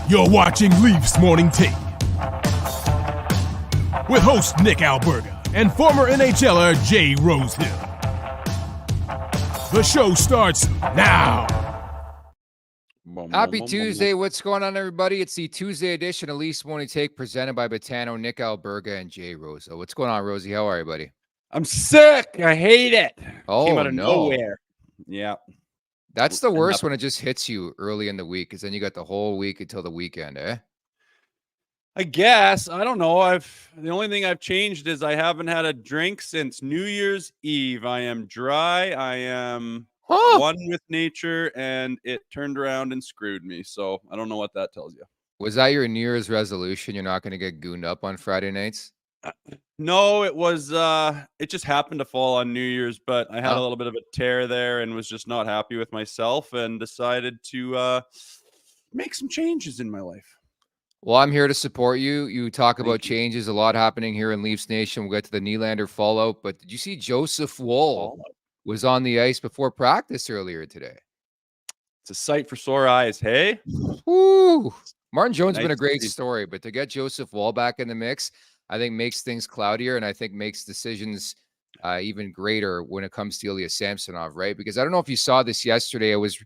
You're watching Leafs Morning Take with host Nick Alberga and former NHLer Jay Rosehill. The show starts now. Happy Tuesday. What's going on, everybody? It's the Tuesday edition of Leafs Morning Take presented by Betano, Nick Alberga, and Jay Rosehill. What's going on, Rosie? How are you, buddy? I'm sick. I hate it. Oh, Came out of no. nowhere. Yeah. That's the worst when it just hits you early in the week, because then you got the whole week until the weekend, eh? I guess. I don't know. The only thing I've changed is I haven't had a drink since New Year's Eve. I am dry. I am one with nature, and it turned around and screwed me. So I don't know what that tells you. Was that your New Year's resolution? You're not going to get gooned up on Friday nights? No, it was it just happened to fall on New Year's, but I had a little bit of a tear there and was just not happy with myself and decided to make some changes in my life. Well, I'm here to support you. You talk about changes, a lot happening here in Leafs Nation. We'll get to the Nylander fallout, but did you see Joseph Woll was on the ice before practice earlier today? It's a sight for sore eyes, hey? Woo! Martin Jones has been a great story, but to get Joseph Woll back in the mix, I think makes things cloudier, and I think makes decisions even greater when it comes to Ilya Samsonov, right? Because I don't know if you saw this yesterday. I was,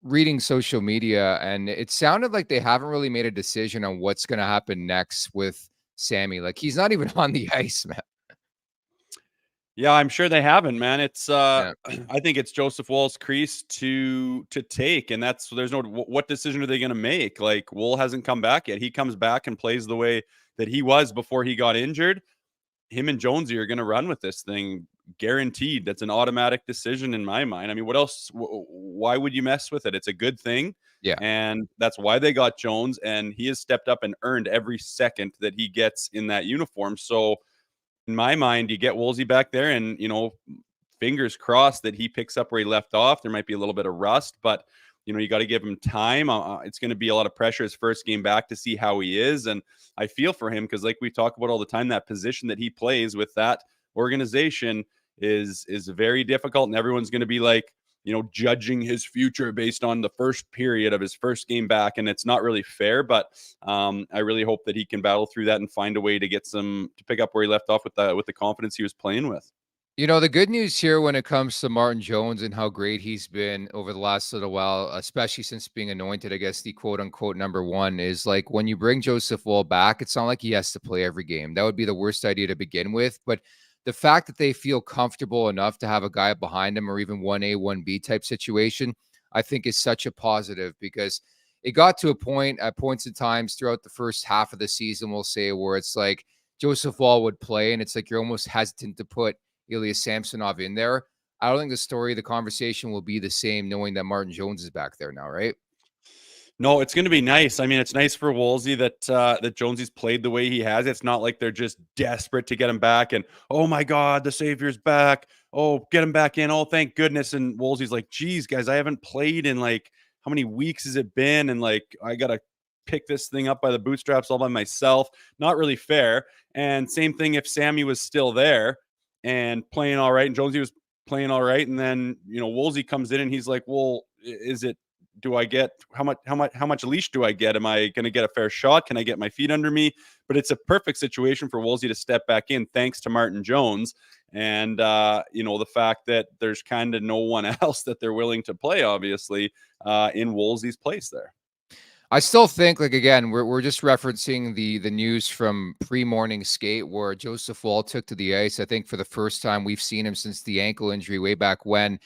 reading social media, and it sounded like they haven't really made a decision on what's going to happen next with Sammy. Like, he's not even on the ice, man. Yeah, I'm sure they haven't, man. It's I think it's Joseph Woll's crease to take, and there's no what decision are they going to make? Like, Woll hasn't come back yet. He comes back and plays the way that he was before he got injured. Him and Jonesy are going to run with this thing, guaranteed. That's an automatic decision in my mind. I mean, what else? Why would you mess with it? It's a good thing, and that's why they got Jones, and he has stepped up and earned every second that he gets in that uniform. So, in my mind, you get Woolsey back there and, fingers crossed that he picks up where he left off. There might be a little bit of rust, but, you got to give him time. It's going to be a lot of pressure his first game back to see how he is. And I feel for him because, like we talk about all the time, that position that he plays with that organization is very difficult. And everyone's going to be like, judging his future based on the first period of his first game back. And it's not really fair, but I really hope that he can battle through that and find a way to to pick up where he left off with the confidence he was playing with. The good news here when it comes to Martin Jones and how great he's been over the last little while, especially since being anointed, I guess, the quote unquote number one, is like when you bring Joseph Woll back, it's not like he has to play every game. That would be the worst idea to begin with. But the fact that they feel comfortable enough to have a guy behind him or even 1A, 1B type situation, I think is such a positive, because it got to a point at points in times throughout the first half of the season, we'll say, where it's like Joseph Woll would play and it's like you're almost hesitant to put Ilya Samsonov in there. I don't think the conversation will be the same knowing that Martin Jones is back there now, right? No, it's going to be nice. I mean, it's nice for Woolsey that Jonesy's played the way he has. It's not like they're just desperate to get him back and, oh my God, the Savior's back. Oh, get him back in. Oh, thank goodness. And Woolsey's like, geez, guys, I haven't played in like, how many weeks has it been? And like, I got to pick this thing up by the bootstraps all by myself. Not really fair. And same thing if Sammy was still there and playing all right and Jonesy was playing all right. And then, Woolsey comes in and he's like, well, do I get how much leash do I get? Am I going to get a fair shot? Can I get my feet under me? But it's a perfect situation for Woolsey to step back in thanks to Martin Jones. And, the fact that there's kind of no one else that they're willing to play, obviously, in Woolsey's place there. I still think, like, again, we're just referencing the news from pre-morning skate where Joseph Woll took to the ice. I think for the first time we've seen him since the ankle injury way back when.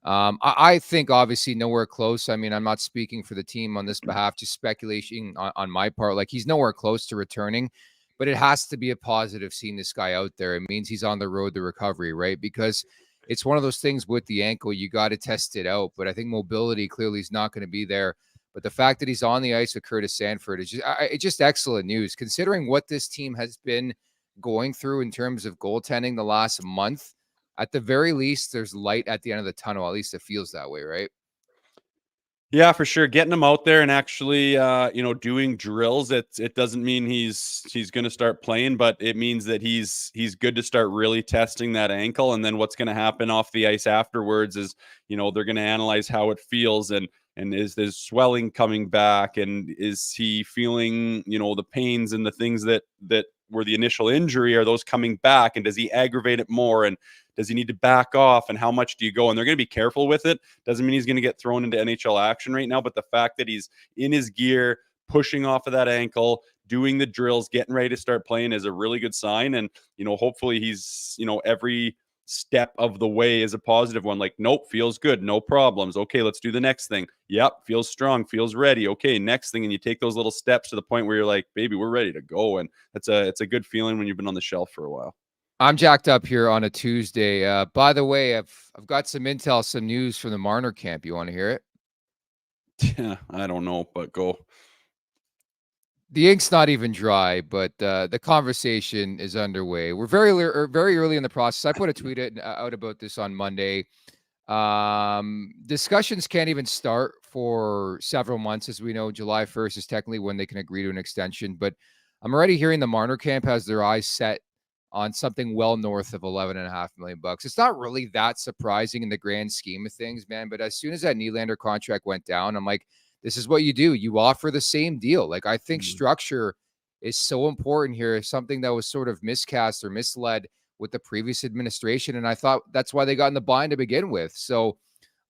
I think obviously nowhere close. I mean, I'm not speaking for the team on this behalf, just speculation on my part. Like, he's nowhere close to returning, but it has to be a positive seeing this guy out there. It means he's on the road to recovery, right? Because it's one of those things with the ankle, you got to test it out. But I think mobility clearly is not going to be there. But the fact that he's on the ice with Curtis Sanford is just excellent news, considering what this team has been going through in terms of goaltending the last month. At the very least, there's light at the end of the tunnel. At least it feels that way, right? Yeah, for sure. Getting him out there and actually, doing drills. It doesn't mean he's going to start playing, but it means that he's good to start really testing that ankle. And then what's going to happen off the ice afterwards is, they're going to analyze how it feels. And and is there swelling coming back, and is he feeling, the pains and the things that were the initial injury, are those coming back, and does he aggravate it more, and does he need to back off, and how much do you go? And they're going to be careful with it. Doesn't mean he's going to get thrown into NHL action right now, but the fact that he's in his gear, pushing off of that ankle, doing the drills, getting ready to start playing is a really good sign. And, hopefully he's, every step of the way is a positive one. Like, nope, feels good, no problems. Okay, let's do the next thing. Yep, feels strong, feels ready. Okay, next thing. And you take those little steps to the point where you're like, baby, we're ready to go. And it's a good feeling when you've been on the shelf for a while. I'm jacked up here on a Tuesday. By the way, I've got some intel, some news from the Marner camp. You want to hear it? Yeah, I don't know, but go. The ink's not even dry, but the conversation is underway. We're very early in the process. I put a tweet out about this on Monday. Discussions can't even start for several months. As we know, July 1st is technically when they can agree to an extension. But I'm already hearing the Marner camp has their eyes set on something well north of $11.5 million. It's not really that surprising in the grand scheme of things, man. But as soon as that Nylander contract went down, I'm like, this is what you do. You offer the same deal. Like, I think structure is so important here. Something that was sort of miscast or misled with the previous administration. And I thought that's why they got in the bind to begin with. So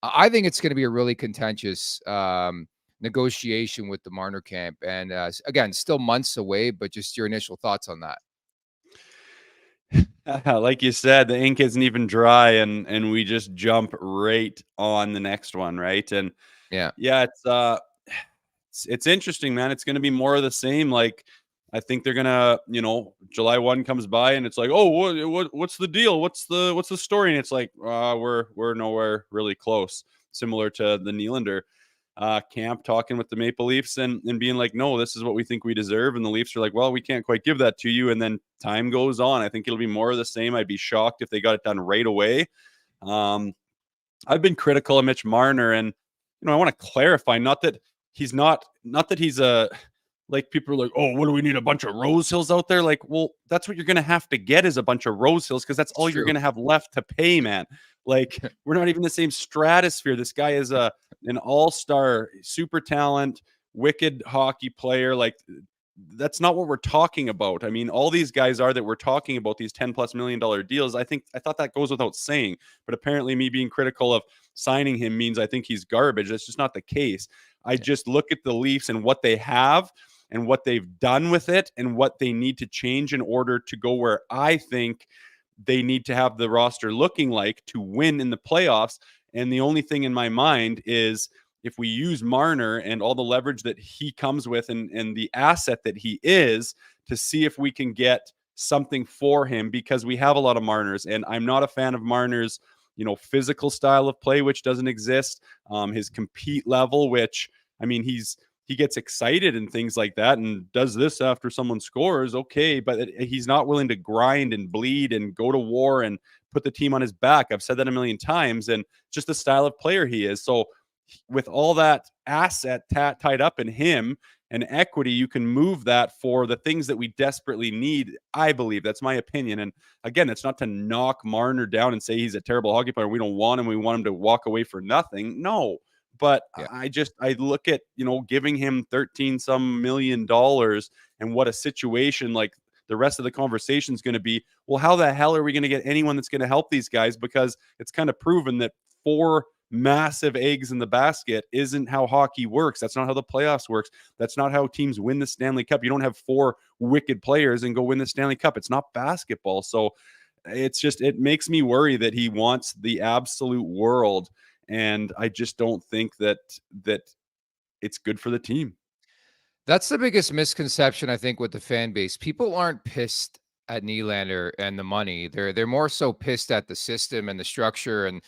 I think it's going to be a really contentious negotiation with the Marner camp. And again, still months away, but just your initial thoughts on that. Like you said, the ink isn't even dry, and we just jump right on the next one, right? And yeah, it's interesting, man. It's going to be more of the same. Like, I think they're gonna, July 1 comes by, and it's like, oh, what's the deal? What's the story? And it's like, we're nowhere really close. Similar to the Nylander camp, talking with the Maple Leafs and being like, no, this is what we think we deserve. And the Leafs are like, well, we can't quite give that to you. And then time goes on. I think it'll be more of the same. I'd be shocked if they got it done right away. I've been critical of Mitch Marner, and I want to clarify, not that he's a, like, people are like, oh, what do we need, a bunch of Rosehills out there? Like, well, that's what you're going to have to get, is a bunch of Rosehills, because that's all you're going to have left to pay, man. Like, we're not even the same stratosphere. This guy is an all-star, super talent, wicked hockey player. Like, that's not what we're talking about. I mean, all these guys are that we're talking about, these $10+ million deals. I thought that goes without saying, but apparently me being critical of signing him means I think he's garbage. That's just not the case. I just look at the Leafs and what they have and what they've done with it and what they need to change in order to go where I think they need to have the roster looking like to win in the playoffs. And the only thing in my mind is, if we use Marner and all the leverage that he comes with and the asset that he is, to see if we can get something for him, because we have a lot of Marners, and I'm not a fan of Marner's, physical style of play, which doesn't exist. His compete level, which, I mean, he gets excited and things like that and does this after someone scores. Okay. But he's not willing to grind and bleed and go to war and put the team on his back. I've said that a million times, and just the style of player he is. So with all that asset tied up in him and equity, you can move that for the things that we desperately need. I believe that's my opinion. And again, it's not to knock Marner down and say he's a terrible hockey player. We don't want him. We want him to walk away for nothing. No. But I look at, giving him $13-some million and what a situation, like, the rest of the conversation is going to be, well, how the hell are we going to get anyone that's going to help these guys? Because it's kind of proven that 4 massive eggs in the basket isn't how hockey works. That's not how the playoffs works. That's not how teams win the Stanley Cup. You don't have 4 wicked players and go win the Stanley Cup. It's not basketball. So it makes me worry that he wants the absolute world. And I just don't think that it's good for the team. That's the biggest misconception, I think, with the fan base. People aren't pissed at Nylander and the money. They're more so pissed at the system and the structure and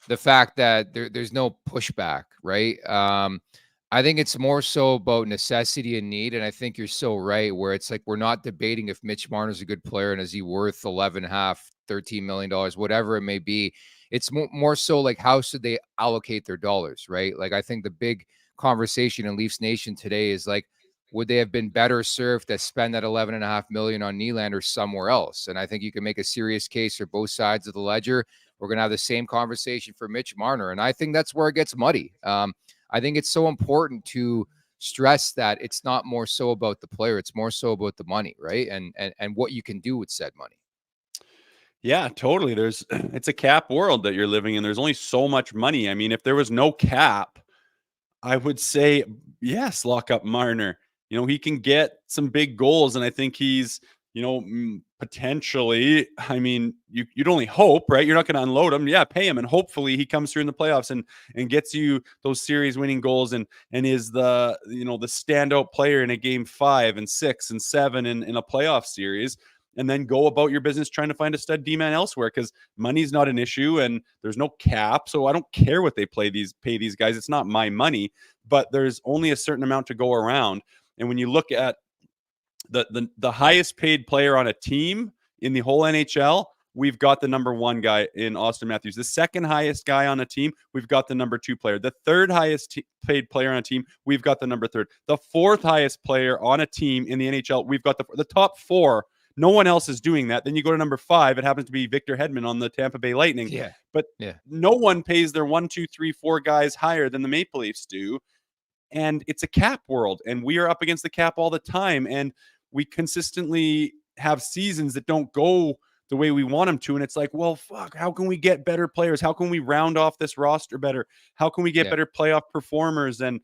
the fact that there's no pushback, right? I think it's more so about necessity and need. And I think you're so right, where it's like, we're not debating if Mitch Marner's a good player and is he worth $11.5, $13 million, whatever it may be. It's more so like, how should they allocate their dollars, right? Like, I think the big conversation in Leafs Nation today is like, would they have been better served to spend that $11.5 million on Nylander somewhere else? And I think you can make a serious case for both sides of the ledger. We're going to have the same conversation for Mitch Marner. And I think that's where it gets muddy. I I think it's so important to stress that it's not more so about the player, it's more so about the money, right? And what you can do with said money. Yeah, totally. It's a cap world that you're living in. There's only so much money. I mean, if there was no cap, I would say, yes, lock up Marner. He can get some big goals, and I think he's, potentially, I mean, you'd only hope, right? You're not going to unload him. Yeah, pay him, and hopefully he comes through in the playoffs and gets you those series winning goals and is the, the standout player in a game 5 and 6 and 7 in a playoff series. And then go about your business trying to find a stud D-man elsewhere, because money's not an issue and there's no cap. So I don't care what they pay these guys. It's not my money, but there's only a certain amount to go around. And when you look at the highest paid player on a team in the whole NHL, we've got the number 1 guy in Austin Matthews. The second highest guy on a team, we've got the number 2 player. The third highest paid player on a team, we've got the number 3. The fourth highest player on a team in the NHL, we've got the top 4. No one else is doing that. Then you go to number 5. It happens to be Victor Hedman on the Tampa Bay Lightning. Yeah. But no one pays their 1, 2, 3, 4 guys higher than the Maple Leafs do. And it's a cap world. And we are up against the cap all the time. And we consistently have seasons that don't go the way we want them to. And it's like, well, fuck, how can we get better players? How can we round off this roster better? How can we get better playoff performers? And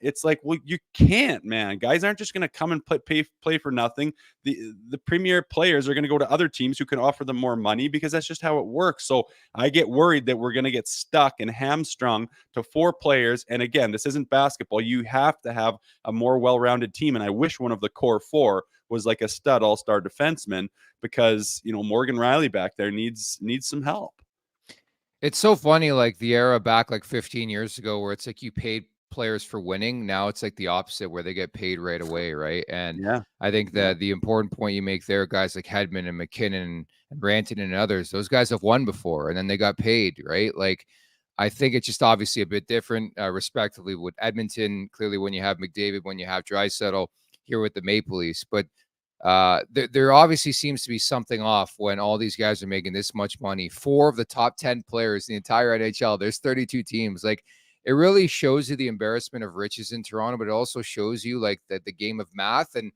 it's like, well, you can't, man. Guys aren't just going to come and play for nothing. The premier players are going to go to other teams who can offer them more money, because that's just how it works. So I get worried that we're going to get stuck and hamstrung to 4 players. And again, this isn't basketball. You have to have a more well-rounded team. And I wish one of the core 4 was like a stud all-star defenseman, because, Morgan Rielly back there needs some help. It's so funny, like the era back like 15 years ago where it's like you paid players for winning. Now it's like the opposite, where they get paid right away, right? And I think that the important point you make there, guys like Hedman and McKinnon and Rantanen and others, those guys have won before and then they got paid, right? Like, I think it's just obviously a bit different, respectively, with Edmonton. Clearly, when you have McDavid, when you have Draisaitl here with the Maple Leafs, but there obviously seems to be something off when all these guys are making this much money. 4 of the top 10 players in the entire NHL. There's 32 teams. Like, it really shows you the embarrassment of riches in Toronto, but it also shows you like the game of math, and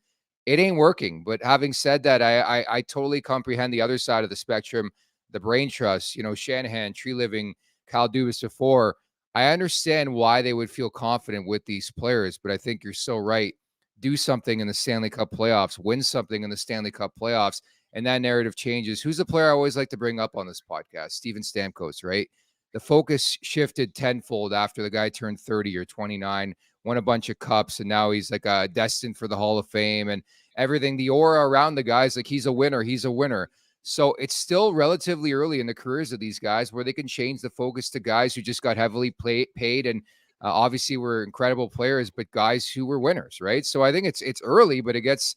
it ain't working. But having said that, I totally comprehend the other side of the spectrum, the brain trust, Shanahan, Tree Living, Kyle Dubas before. I understand why they would feel confident with these players, but I think you're so right. Do something in the Stanley Cup playoffs, win something in the Stanley Cup playoffs, and that narrative changes. Who's the player I always like to bring up on this podcast? Steven Stamkos, right? The focus shifted tenfold after the guy turned 30 or 29, won a bunch of cups, and now he's like destined for the Hall of Fame and everything. The aura around the guys, like he's a winner. He's a winner. So it's still relatively early in the careers of these guys where they can change the focus to guys who just got heavily paid and obviously were incredible players, but guys who were winners, right? So I think it's early, but it gets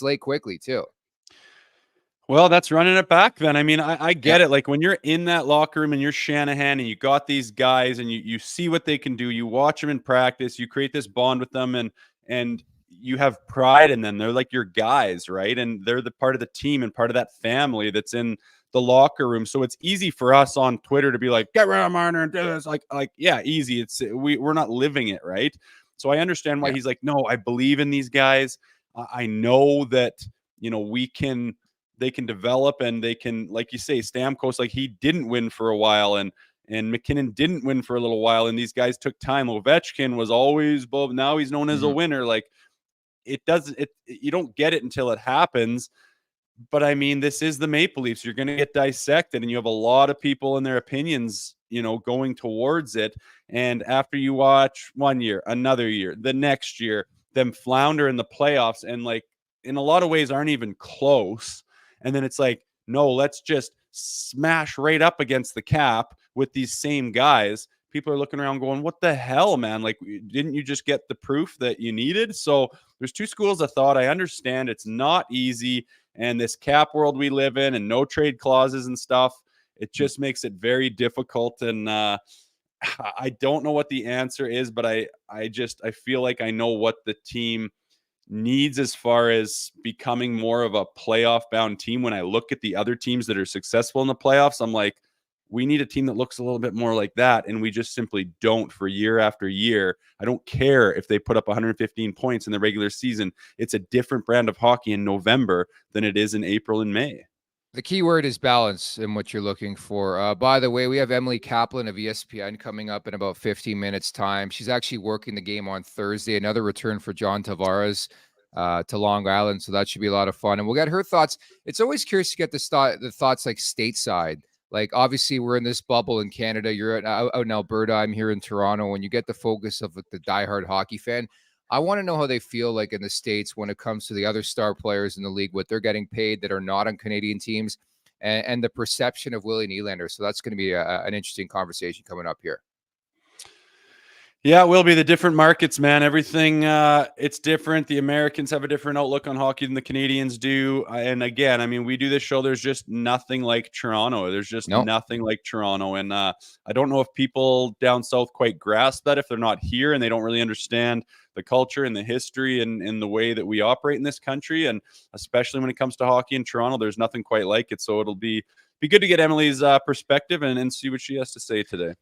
late quickly too. Well, that's running it back then. I mean, I get it. Like when you're in that locker room and you're Shanahan and you got these guys and you see what they can do, you watch them in practice, you create this bond with them and you have pride in them. They're like your guys, right? And they're the part of the team and part of that family that's in the locker room. So it's easy for us on Twitter to be like, get rid of Marner and do this. Like, yeah, easy. We're not living it, right? So I understand why he's like, no, I believe in these guys. I know that, they can develop and they can, like you say, Stamkos, like he didn't win for a while and McKinnon didn't win for a little while. And these guys took time. Ovechkin was always above. Now he's known as a winner. Like you don't get it until it happens. But I mean, this is the Maple Leafs. You're going to get dissected and you have a lot of people and their opinions, going towards it. And after you watch 1 year, another year, the next year, them flounder in the playoffs and like in a lot of ways aren't even close. And then it's like, no, let's just smash right up against the cap with these same guys. People are looking around going, what the hell, man? Like, didn't you just get the proof that you needed? So there's 2 schools of thought. I understand it's not easy. And this cap world we live in and no trade clauses and stuff, it just makes it very difficult. And I don't know what the answer is, but I feel like I know what the team needs as far as becoming more of a playoff bound team. When I look at the other teams that are successful in the playoffs, I'm like, we need a team that looks a little bit more like that, and we just simply don't for year after year. I don't care if they put up 115 points in the regular season. It's a different brand of hockey in November than it is in April and May. The key word is balance in what you're looking for. By the way, we have Emily Kaplan of ESPN coming up in about 15 minutes time. She's actually working the game on Thursday. Another return for John Tavares to Long Island. So that should be a lot of fun. And we'll get her thoughts. It's always curious to get the thoughts like stateside. Like, obviously, we're in this bubble in Canada. You're out in Alberta. I'm here in Toronto. When you get the focus of the diehard hockey fan, I want to know how they feel like in the States when it comes to the other star players in the league, what they're getting paid that are not on Canadian teams, and the perception of Willie Nylander. So that's going to be an interesting conversation coming up here. Yeah, it will be. The different markets, man. Everything, it's different. The Americans have a different outlook on hockey than the Canadians do. And again, I mean, we do this show. There's just nothing like Toronto. There's just nothing like Toronto. And I don't know if people down south quite grasp that if they're not here and they don't really understand the culture and the history and the way that we operate in this country. And especially when it comes to hockey in Toronto, there's nothing quite like it. So it'll be good to get Emily's perspective and see what she has to say today.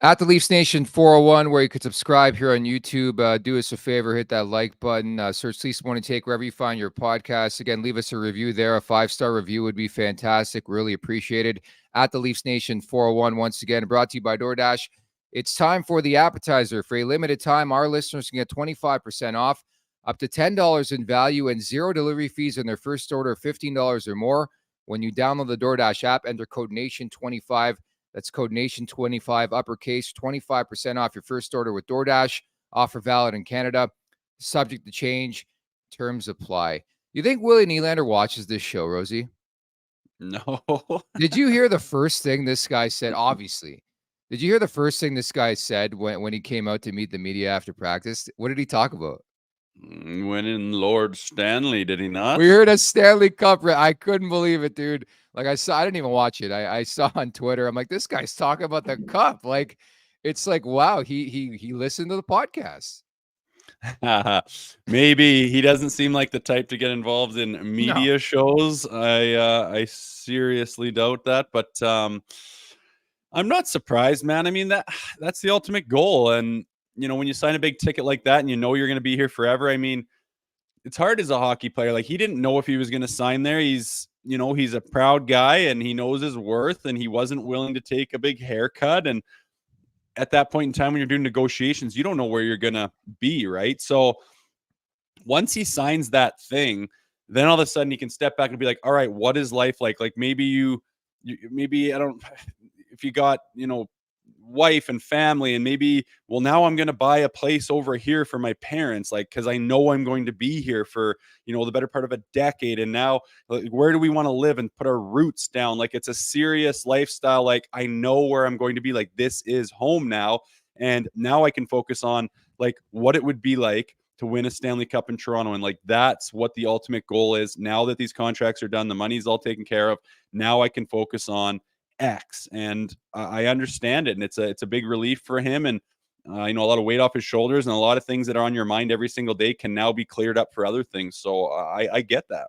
At the Leafs Nation 401, where you could subscribe here on YouTube. Do us a favor, hit that like button. Search Leafs Morning Take wherever you find your podcasts. Again, leave us a review there. A 5-star review would be fantastic. Really appreciated. At the Leafs Nation 401, once again, brought to you by DoorDash. It's time for the appetizer. For a limited time, our listeners can get 25% off, up to $10 in value, and 0 delivery fees on their first order of $15 or more. When you download the DoorDash app, enter code NATION25. That's code NATION25, uppercase, 25% off your first order with DoorDash. Offer valid in Canada. Subject to change. Terms apply. You think Willie Nylander watches this show, Rosie? No. Did you hear the first thing this guy said? Obviously. Did you hear the first thing this guy said when he came out to meet the media after practice? What did he talk about? Winning Lord Stanley, did he not? We heard a Stanley Cup. I couldn't believe it, dude. Like, I didn't even watch it. I saw on Twitter. I'm like, this guy's talking about the cup. Like, it's like, wow, he listened to the podcast. Maybe he doesn't seem like the type to get involved in media shows. I seriously doubt that, but I'm not surprised, man. I mean, that's the ultimate goal. And you know, when you sign a big ticket like that and you know you're going to be here forever, I mean, it's hard as a hockey player. Like, he didn't know if he was going to sign there. He's a proud guy and he knows his worth, and he wasn't willing to take a big haircut. And at that point in time, when you're doing negotiations, you don't know where you're going to be, right? So once he signs that thing, then all of a sudden he can step back and be like, all right, what is life like? Like, maybe if you got, wife and family, and maybe, well, now I'm going to buy a place over here for my parents, like, because I know I'm going to be here for, the better part of a decade. And now, like, where do we want to live and put our roots down? Like, it's a serious lifestyle. Like, I know where I'm going to be. Like, this is home now. And now I can focus on, like, what it would be like to win a Stanley Cup in Toronto. And, like, that's what the ultimate goal is. Now that these contracts are done, the money's all taken care of. Now I can focus on X, and I understand it, and it's a big relief for him, and a lot of weight off his shoulders, and a lot of things that are on your mind every single day can now be cleared up for other things. So I get that.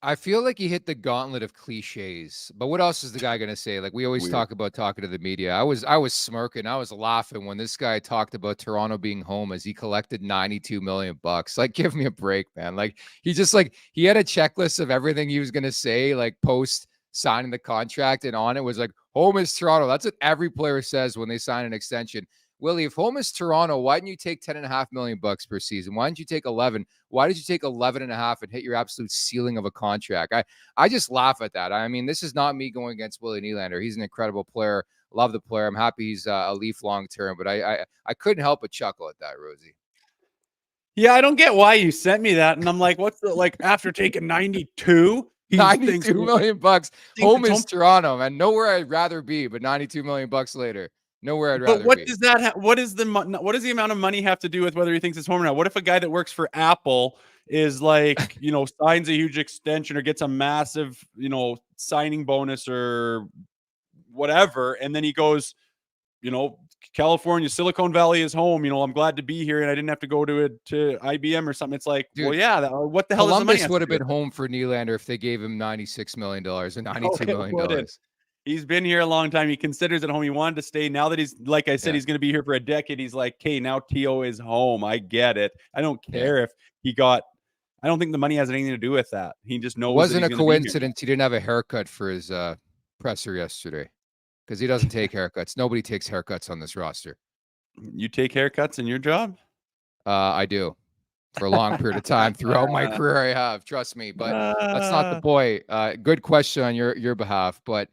I feel like he hit the gauntlet of cliches, but what else is the guy going to say? Like, we always talk about talking to the media. I was smirking. I was laughing when this guy talked about Toronto being home as he collected $92 million. Like, give me a break, man. Like, he had a checklist of everything he was going to say, like, post signing the contract, and on it was like, home is Toronto. That's what every player says when they sign an extension. Willie, if home is Toronto, why didn't you take $10.5 million per season? Why didn't you take 11? Why did you take 11.5 and hit your absolute ceiling of a contract? I just laugh at that. I mean, this is not me going against Willie Nylander. He's an incredible player. Love the player. I'm happy he's a Leaf long term, but I couldn't help but chuckle at that, Rosie. Yeah, I don't get why you sent me that. And I'm like, what's the, like, after taking 92? $92 million. Home is Toronto, man. Nowhere I'd rather be, but $92 million later. Nowhere I'd rather be. But what does that what does the amount of money have to do with whether he thinks it's home or not? What if a guy that works for Apple is like, signs a huge extension or gets a massive, signing bonus or whatever, and then he goes, California, Silicon Valley is home. I'm glad to be here, and I didn't have to go to IBM or something. It's like, dude, well, yeah, what the hell Columbus is the money? Would have been home for Nylander if they gave him $96 million or $92 million. He's been here a long time. He considers it home. He wanted to stay. Now that he's, like I said, he's going to be here for a decade. He's like, okay, now T.O. is home. I get it. I don't care if he got, I don't think the money has anything to do with that. He just knows it wasn't that a he's going to be here. coincidence he didn't have a haircut for his presser yesterday, because he doesn't take haircuts. Nobody takes haircuts on this roster. You take haircuts in your job? I do. For a long period of time throughout my career, I have. Trust me. But that's not the point. Good question on your behalf. But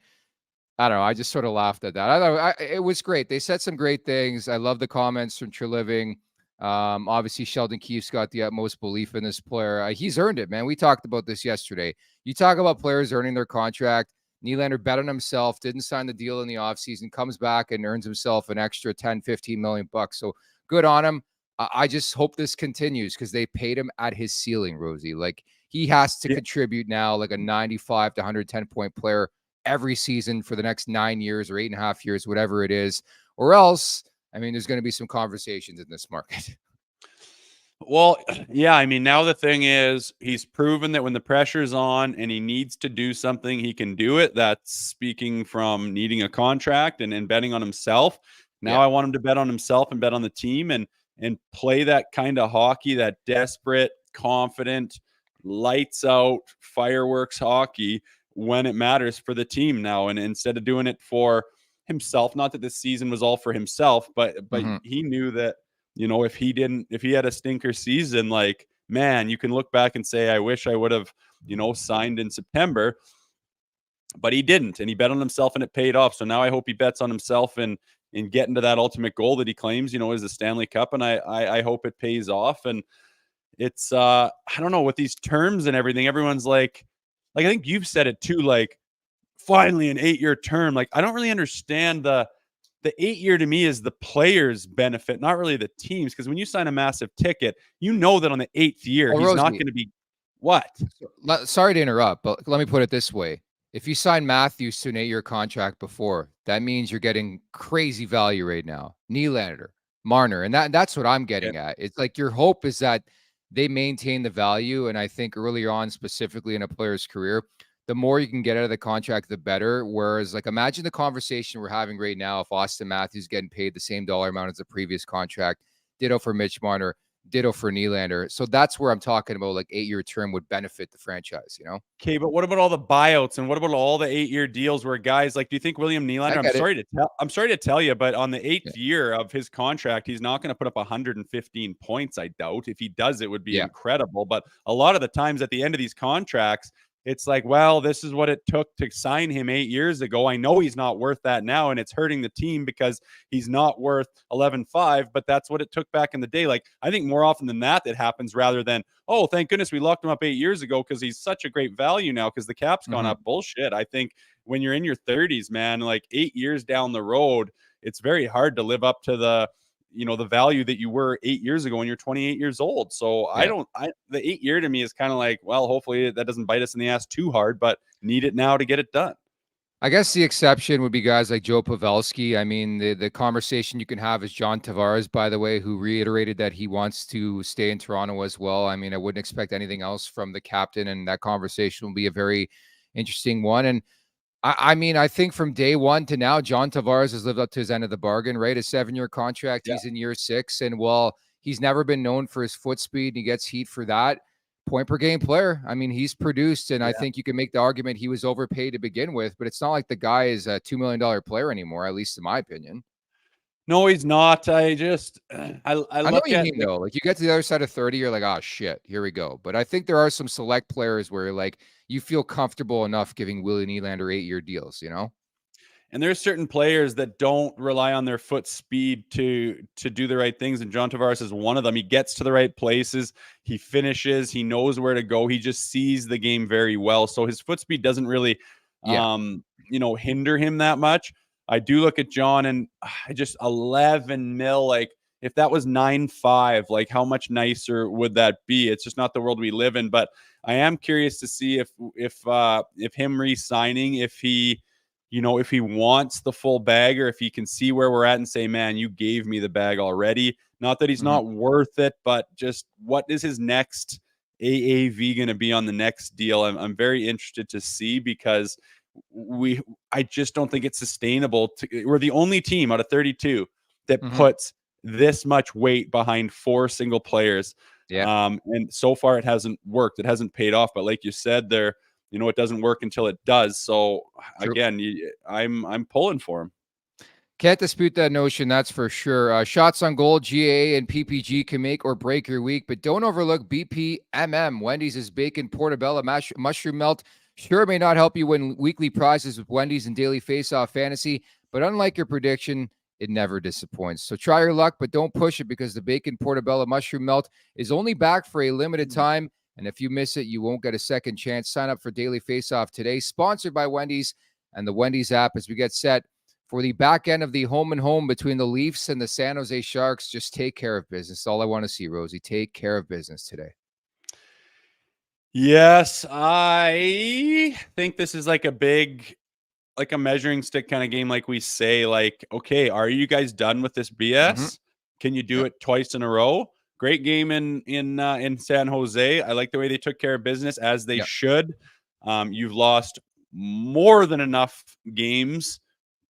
I don't know. I just sort of laughed at that. I thought it was great. They said some great things. I love the comments from Treliving. Obviously, Sheldon Keefe's got the utmost belief in this player. He's earned it, man. We talked about this yesterday. You talk about players earning their contract. Nylander bet on himself, didn't sign the deal in the offseason, comes back and earns himself an extra 10, 15 million bucks. So good on him. I just hope this continues, because they paid him at his ceiling, Rosie. Like, he has to contribute now like a 95 to 110 point player every season for the next 9 years or 8.5 years, whatever it is, or else, I mean, there's going to be some conversations in this market. Well, yeah, I mean, now the thing is, he's proven that when the pressure's on and he needs to do something, he can do it. That's speaking from needing a contract and betting on himself. Now I want him to bet on himself and bet on the team and play that kind of hockey, that desperate, confident, lights out, fireworks hockey when it matters for the team now. And instead of doing it for himself, not that this season was all for himself, but he knew that, you know, if he had a stinker season, like, man, you can look back and say, I wish I would have, you know, signed in September, but he didn't, and he bet on himself and it paid off. So now I hope he bets on himself and in getting to that ultimate goal that he claims, you know, is the Stanley Cup. And I hope it pays off. And it's, I don't know, with these terms and everything, everyone's like, I think you've said it too, like, finally an 8-year term. Like, I don't really understand the 8-year to me is the players' benefit, not really the teams. Because when you sign a massive ticket, you know that on the 8th year, he's not going to be what? Sorry to interrupt, but let me put it this way. If you sign Matthews to an 8-year contract before, that means you're getting crazy value right now. Nylander, Marner, and that's what I'm getting at. It's like your hope is that they maintain the value. And I think earlier on, specifically in a player's career, the more you can get out of the contract, the better. Whereas, like, imagine the conversation we're having right now if Austin Matthews getting paid the same dollar amount as the previous contract, ditto for Mitch Marner, ditto for Nylander. So that's where I'm talking about, like, 8-year term would benefit the franchise, you know? Okay, but what about all the buyouts and what about all the 8-year deals where guys like, do you think William Nylander, I'm sorry to tell you, but on the 8th year of his contract, he's not going to put up 115 points, I doubt. If he does, it would be incredible. But a lot of the times at the end of these contracts, it's like, well, this is what it took to sign him 8 years ago. I know he's not worth that now, and it's hurting the team because he's not worth 11.5, but that's what it took back in the day. Like, I think more often than that happens rather than, oh, thank goodness we locked him up 8 years ago because he's such a great value now because the cap's gone up. Bullshit. I think when you're in your 30s, man, like 8 years down the road, it's very hard to live up to the value that you were 8 years ago when you're 28 years old. So the 8-year to me is kind of like, well, hopefully that doesn't bite us in the ass too hard, but need it now to get it done. I guess the exception would be guys like Joe Pavelski. I mean, the conversation you can have is John Tavares, by the way, who reiterated that he wants to stay in Toronto as well. I mean, I wouldn't expect anything else from the captain, and that conversation will be a very interesting one. And I mean, I think from day one to now, John Tavares has lived up to his end of the bargain, right? A 7-year contract. He's in year 6. And while he's never been known for his foot speed, and he gets heat for that, point per game player. I mean, he's produced, and I think you can make the argument he was overpaid to begin with, but it's not like the guy is a $2 million player anymore, at least in my opinion. No, he's not. I know what you mean, though. Like, you get to the other side of 30, you're like, oh shit, here we go. But I think there are some select players where, like, you feel comfortable enough giving Willie Nylander 8-year deals, you know? And there's certain players that don't rely on their foot speed to do the right things. And John Tavares is one of them. He gets to the right places. He finishes. He knows where to go. He just sees the game very well. So his foot speed doesn't really, hinder him that much. I do look at John and I just 11 mil, like, if that was 9.5, like, how much nicer would that be? It's just not the world we live in. But I am curious to see if him re-signing, if he wants the full bag, or if he can see where we're at and say, man, you gave me the bag already. Not that he's not worth it, but just what is his next AAV going to be on the next deal? I'm very interested to see, because I just don't think it's sustainable. We're the only team out of 32 that Mm-hmm. puts this much weight behind 4 single players. Yeah. And so far it hasn't worked. It hasn't paid off. But like you said, it doesn't work until it does. So True. again, I'm pulling for him. Can't dispute that notion, that's for sure. Shots on goal, GA and PPG can make or break your week, but don't overlook BPMM. Wendy's bacon portobello mushroom melt. Sure, it may not help you win weekly prizes with Wendy's and daily face-off fantasy, but unlike your prediction, it never disappoints. So try your luck, but don't push it because the bacon portobello mushroom melt is only back for a limited time, and if you miss it, you won't get a second chance. Sign up for Daily Face-Off today, sponsored by Wendy's and the Wendy's app as we get set for the back end of the home and home between the Leafs and the San Jose Sharks. Just take care of business. All I want to see, Rosie. Take care of business today. Yes, I think this is like a measuring stick kind of game. Like we say, like, okay, are you guys done with this BS? Mm-hmm. Can you do it twice in a row? Great game in San Jose. I like the way they took care of business, as they should. You've lost more than enough games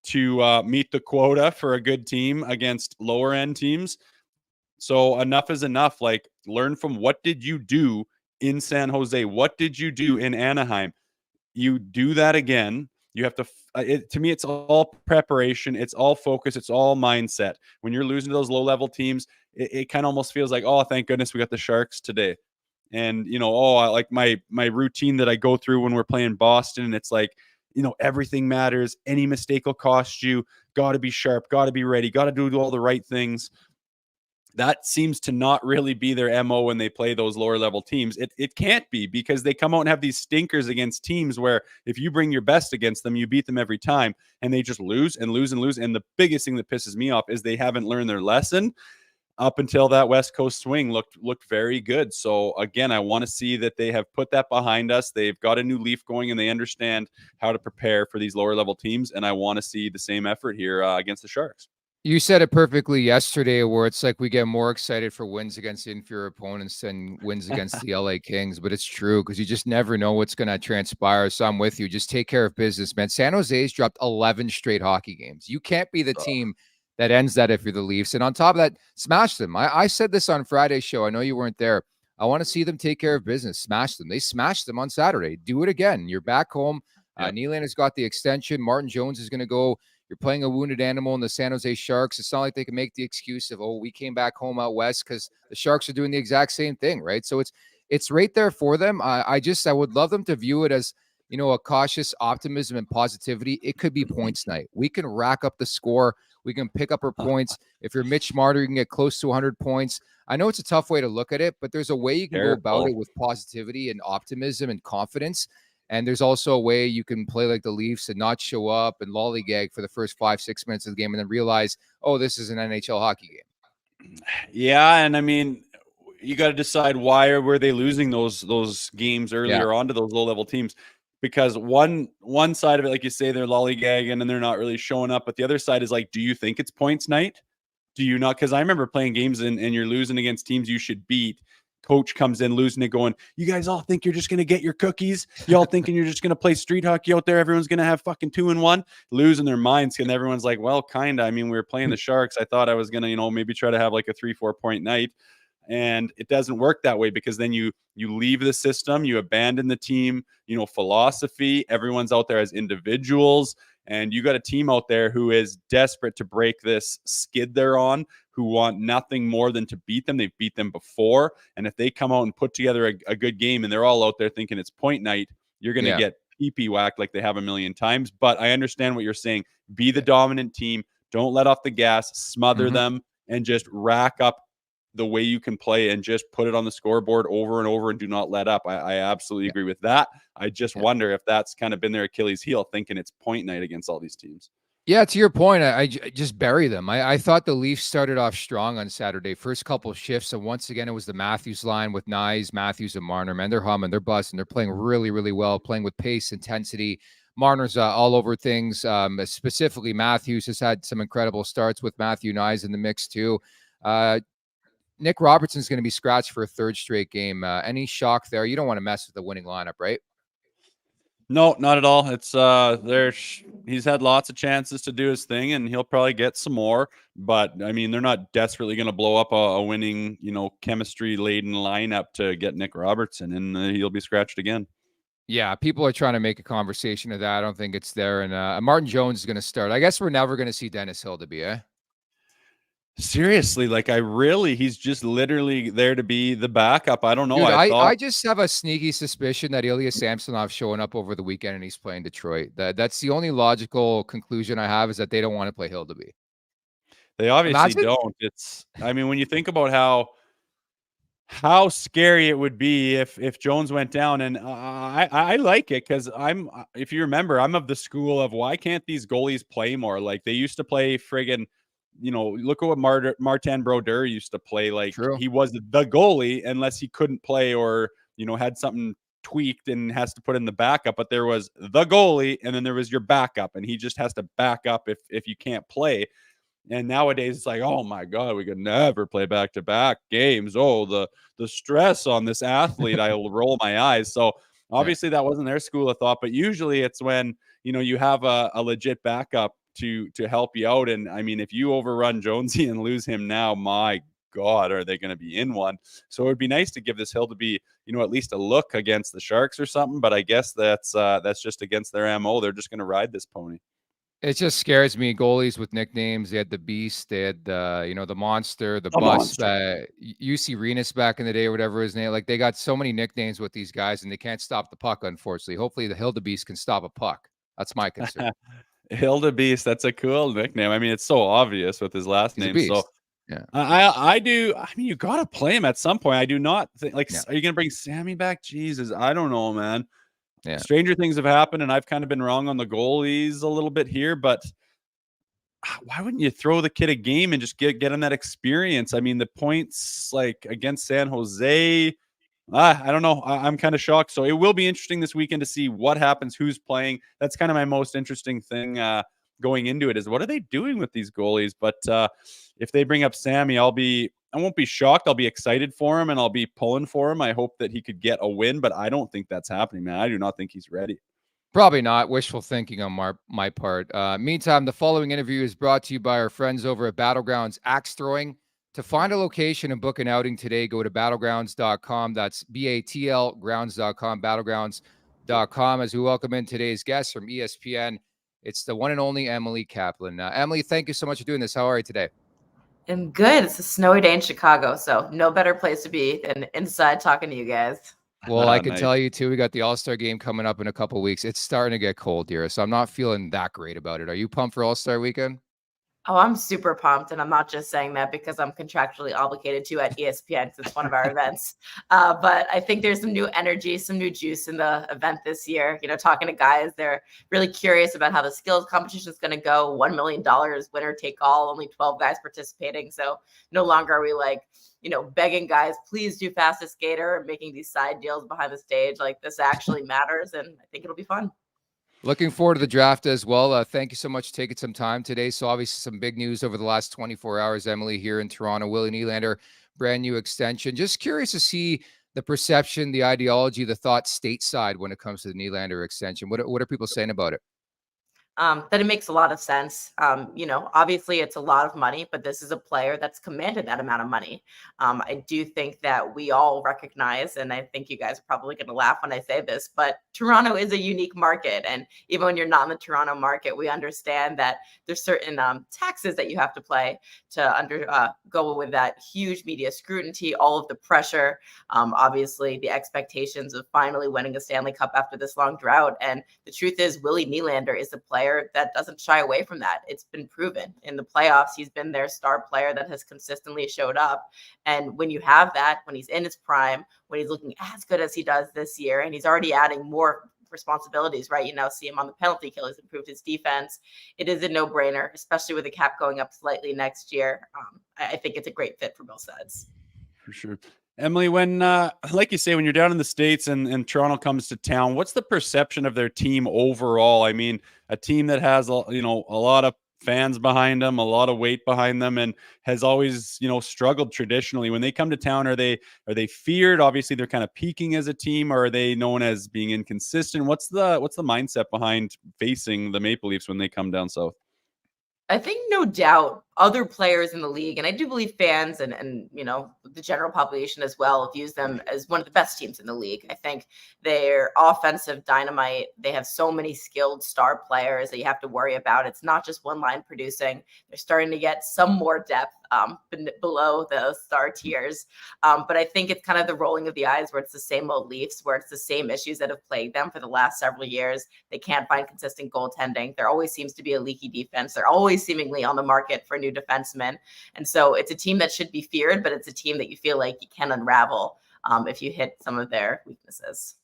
to meet the quota for a good team against lower end teams. So enough is enough. Like, learn from what did you do in San Jose? What did you do in Anaheim? You do that again. You have to, to me, it's all preparation. It's all focus. It's all mindset. When you're losing to those low level teams, it kind of almost feels like, oh, thank goodness we got the Sharks today. And, I like my routine that I go through when we're playing Boston. And it's like, everything matters. Any mistake will cost you. Got to be sharp. Got to be ready. Got to do all the right things. That seems to not really be their MO when they play those lower level teams. It can't be, because they come out and have these stinkers against teams where if you bring your best against them, you beat them every time, and they just lose and lose and lose. And the biggest thing that pisses me off is they haven't learned their lesson. Up until that West Coast swing looked very good. So again, I want to see that they have put that behind us. They've got a new leaf going and they understand how to prepare for these lower level teams. And I want to see the same effort here against the Sharks. You said it perfectly yesterday, where it's like we get more excited for wins against inferior opponents than wins against the LA Kings. But it's true, because you just never know what's going to transpire. So I'm with you. Just take care of business, man. San Jose's dropped 11 straight hockey games. You can't be the team that ends that if you're the Leafs. And on top of that, smash them. I said this on Friday's show. I know you weren't there. I want to see them take care of business. Smash them. They smashed them on Saturday. Do it again. You're back home. Nylander's got the extension. Martin Jones is going to go. You're playing a wounded animal in the San Jose Sharks. It's not like they can make the excuse of, we came back home out west, because the Sharks are doing the exact same thing, right? So it's right there for them. I would love them to view it as, a cautious optimism and positivity. It could be points night. We can rack up the score. We can pick up our points. If you're Mitch Marner, you can get close to 100 points. I know it's a tough way to look at it, but there's a way you can go about it with positivity and optimism and confidence. And there's also a way you can play like the Leafs and not show up and lollygag for the first 5-6 minutes of the game and then realize, this is an NHL hockey game. Yeah, and I mean, you got to decide why were they losing those games earlier on to those low-level teams. Because one side of it, like you say, they're lollygagging and they're not really showing up. But the other side is like, do you think it's points night? Do you not? Because I remember playing games and you're losing against teams you should beat. Coach comes in losing it going, you guys all think you're just going to get your cookies? Y'all thinking you're just going to play street hockey out there? Everyone's going to have fucking 2-1, losing their minds. And everyone's like, well, kind of. I mean, we were playing the Sharks. I thought I was going to, maybe try to have like a 3-4 point night. And it doesn't work that way, because then you leave the system, you abandon the team, philosophy. Everyone's out there as individuals. And you got a team out there who is desperate to break this skid they're on, who want nothing more than to beat them. They've beat them before. And if they come out and put together a good game and they're all out there thinking it's point night, you're going to get pee-pee whacked like they have a million times. But I understand what you're saying. Be the dominant team. Don't let off the gas. Smother them and just rack up the way you can play and just put it on the scoreboard over and over and do not let up. I absolutely agree with that. I just wonder if that's kind of been their Achilles heel, thinking it's point night against all these teams. Yeah, to your point, I just bury them. I thought the Leafs started off strong on Saturday. First couple of shifts, and once again, it was the Matthews line with Nyes, Matthews, and Marner. Man, they're humming, they're busting, they're playing really, really well, playing with pace, intensity. Marner's all over things. Specifically, Matthews has had some incredible starts with Matthew Nyes in the mix too. Nick Robertson's going to be scratched for a third straight game. Any shock there? You don't want to mess with the winning lineup, right? No, not at all. It's he's had lots of chances to do his thing, and he'll probably get some more. But I mean, they're not desperately going to blow up a winning, chemistry laden lineup to get Nick Robertson, and he'll be scratched again. Yeah, people are trying to make a conversation of that. I don't think it's there. And Martin Jones is going to start. I guess we're never going to see Dennis Hildeby, eh? Seriously, he's just literally there to be the backup. I don't know. Dude, I I thought just have a sneaky suspicion that Ilya Samsonov showing up over the weekend and he's playing Detroit. That's the only logical conclusion I have, is that they don't want to play Hildeby. they obviously Imagine. don't. I mean, when you think about how scary it would be if Jones went down, and I like it because if you remember, I'm of the school of why can't these goalies play more? Like they used to play friggin', look at what Martin Brodeur used to play. Like True. he was the goalie unless he couldn't play or had something tweaked and has to put in the backup. But there was the goalie, and then there was your backup, and he just has to back up if you can't play. And nowadays it's like, oh my God, we could never play back-to-back games. Oh, the stress on this athlete, I'll roll my eyes. So obviously that wasn't their school of thought, but usually it's when, you have a legit backup to help you out. And I mean, if you overrun Jonesy and lose him now, my God, are they going to be in one? So it would be nice to give this hill to be, at least a look against the Sharks or something. But I guess that's just against their MO. They're just going to ride this pony. It just scares me. Goalies with nicknames. They had the Beast. They had the Monster, the Bus. UC Renus back in the day, or whatever his name. Like they got so many nicknames with these guys, and they can't stop the puck. Unfortunately, hopefully the Hildebeest can stop a puck. That's my concern. Hildebeest, that's a cool nickname. I mean, it's so obvious with his last name. So yeah, I do. I mean, you got to play him at some point. I do not think are you going to bring Sammy back? Jesus, I don't know, man. Yeah. Stranger things have happened, and I've kind of been wrong on the goalies a little bit here, but why wouldn't you throw the kid a game and just get him that experience? I mean, the points like against San Jose, I don't know. I'm kind of shocked. So it will be interesting this weekend to see what happens, who's playing. That's kind of my most interesting thing going into it, is what are they doing with these goalies? But if they bring up Sammy, I won't be shocked. I'll be excited for him, and I'll be pulling for him. I hope that he could get a win, but I don't think that's happening, man. I do not think he's ready. Probably not. Wishful thinking on my part. Meantime, the following interview is brought to you by our friends over at Battlegrounds Axe Throwing. To find a location and book an outing today, go to battlegrounds.com. That's BATL grounds.com, battlegrounds.com, as we welcome in today's guest from ESPN. It's the one and only Emily Kaplan. Emily, thank you so much for doing this. How are you today? I'm good. It's a snowy day in Chicago, so no better place to be than inside talking to you guys. Well, I can tell you too, we got the All-Star game coming up in a couple of weeks. It's starting to get cold here, so I'm not feeling that great about it. Are you pumped for All-Star weekend? Oh, I'm super pumped, and I'm not just saying that because I'm contractually obligated to at ESPN because it's one of our events. But I think there's some new energy, some new juice in the event this year. Talking to guys, they're really curious about how the skills competition is going to go. $1 million winner take all, only 12 guys participating. So no longer are we begging guys, please do fastest skater and making these side deals behind the stage. Like this actually matters, and I think it'll be fun. Looking forward to the draft as well. Thank you so much for taking some time today. So obviously some big news over the last 24 hours, Emily, here in Toronto. Willie Nylander, brand new extension. Just curious to see the perception, the ideology, the thought stateside when it comes to the Nylander extension. What are people saying about it? That it makes a lot of sense. Obviously it's a lot of money, but this is a player that's commanded that amount of money. I do think that we all recognize, and I think you guys are probably going to laugh when I say this, but Toronto is a unique market. And even when you're not in the Toronto market, we understand that there's certain taxes that you have to play to go with that huge media scrutiny, all of the pressure, obviously the expectations of finally winning a Stanley Cup after this long drought. And the truth is Willie Nylander is a player that doesn't shy away from that. It's been proven in the playoffs. He's been their star player that has consistently showed up. And when you have that, when he's in his prime, when he's looking as good as he does this year, and he's already adding more responsibilities, right? You now see him on the penalty kill. He's improved his defense. It is a no-brainer, especially with the cap going up slightly next year. I think it's a great fit for both sides. For sure. Emily, when, like you say, when you're down in the States and Toronto comes to town, what's the perception of their team overall? I mean, a team that has, a lot of fans behind them, a lot of weight behind them, and has always, struggled traditionally. When they come to town, are they feared? Obviously, they're kind of peaking as a team, or are they known as being inconsistent? What's the mindset behind facing the Maple Leafs when they come down south? I think no doubt other players in the league, and I do believe fans and the general population as well, views them as one of the best teams in the league. I think they're offensive dynamite. They have so many skilled star players that you have to worry about. It's not just one line producing. They're starting to get some more depth below the star tiers. But I think it's kind of the rolling of the eyes where it's the same old Leafs, where it's the same issues that have plagued them for the last several years. They can't find consistent goaltending. There always seems to be a leaky defense. They're always seemingly on the market for new defensemen. And so it's a team that should be feared, but it's a team that you feel like you can unravel if you hit some of their weaknesses.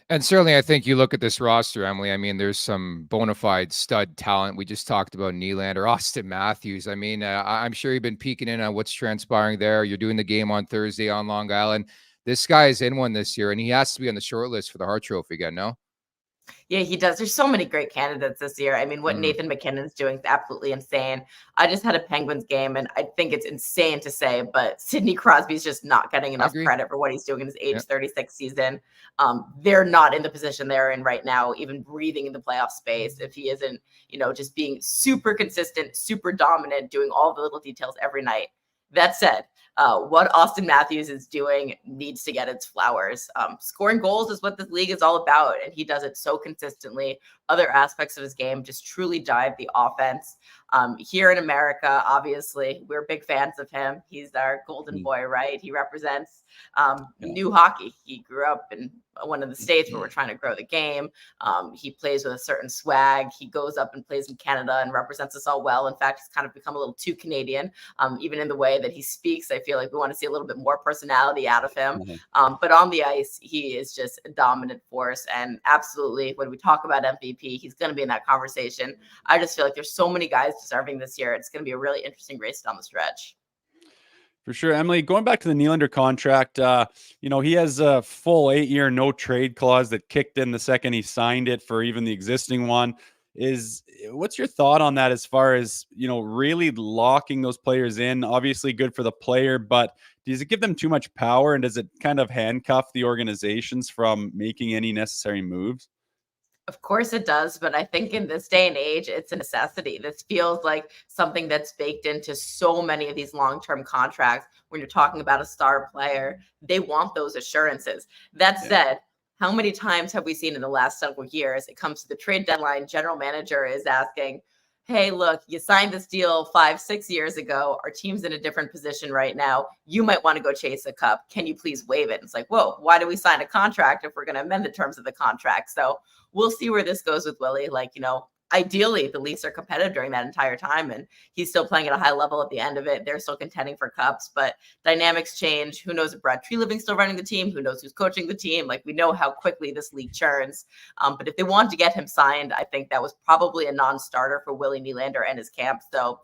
And certainly, I think you look at this roster, Emily. I mean, there's some bona fide stud talent. We just talked about Nylander, Austin Matthews. I mean, I'm sure you've been peeking in on what's transpiring there. You're doing the game on Thursday on Long Island. This guy is in one this year, and he has to be on the short list for the Hart Trophy again, no? Yeah, he does. There's so many great candidates this year. I mean, what Nathan McKinnon's doing is absolutely insane. I just had a Penguins game, and I think it's insane to say, but Sidney Crosby's just not getting enough credit for what he's doing in his age 36 season. They're not in the position they're in right now, even breathing in the playoff space, if he isn't, just being super consistent, super dominant, doing all the little details every night. That said, what Austin Matthews is doing needs to get its flowers. Scoring goals is what this league is all about, and he does it so consistently. Other aspects of his game just truly drive the offense. Here in America, obviously, we're big fans of him. He's our golden boy, right? He represents new hockey. He grew up in one of the states where we're trying to grow the game. He plays with a certain swag. He goes up and plays in Canada and represents us all well. In fact, he's kind of become a little too Canadian, even in the way that he speaks. I feel like we want to see a little bit more personality out of him. But on the ice, he is just a dominant force. And absolutely, when we talk about MVP, he's going to be in that conversation. I just feel like there's so many guys deserving this year. It's going to be a really interesting race down the stretch. For sure. Emily, going back to the Nylander contract, he has a full 8-year no trade clause that kicked in the second he signed it for even the existing one. What's your thought on that as far as, really locking those players in? Obviously good for the player, but does it give them too much power, and does it kind of handcuff the organizations from making any necessary moves? Of course it does, but I think in this day and age, it's a necessity. This feels like something that's baked into so many of these long-term contracts. When you're talking about a star player, they want those assurances. That said, how many times have we seen in the last several years, it comes to the trade deadline, general manager is asking, hey, look, you signed this deal 5-6 years ago. Our team's in a different position right now. You might want to go chase a cup. Can you please waive it? It's like, whoa, why do we sign a contract if we're going to amend the terms of the contract? So we'll see where this goes with Willie. Ideally, the Leafs are competitive during that entire time, and he's still playing at a high level at the end of it. They're still contending for cups, but dynamics change. Who knows if Brad Treliving's still running the team? Who knows who's coaching the team? We know how quickly this league churns. But if they wanted to get him signed, I think that was probably a non-starter for Willie Nylander and his camp. So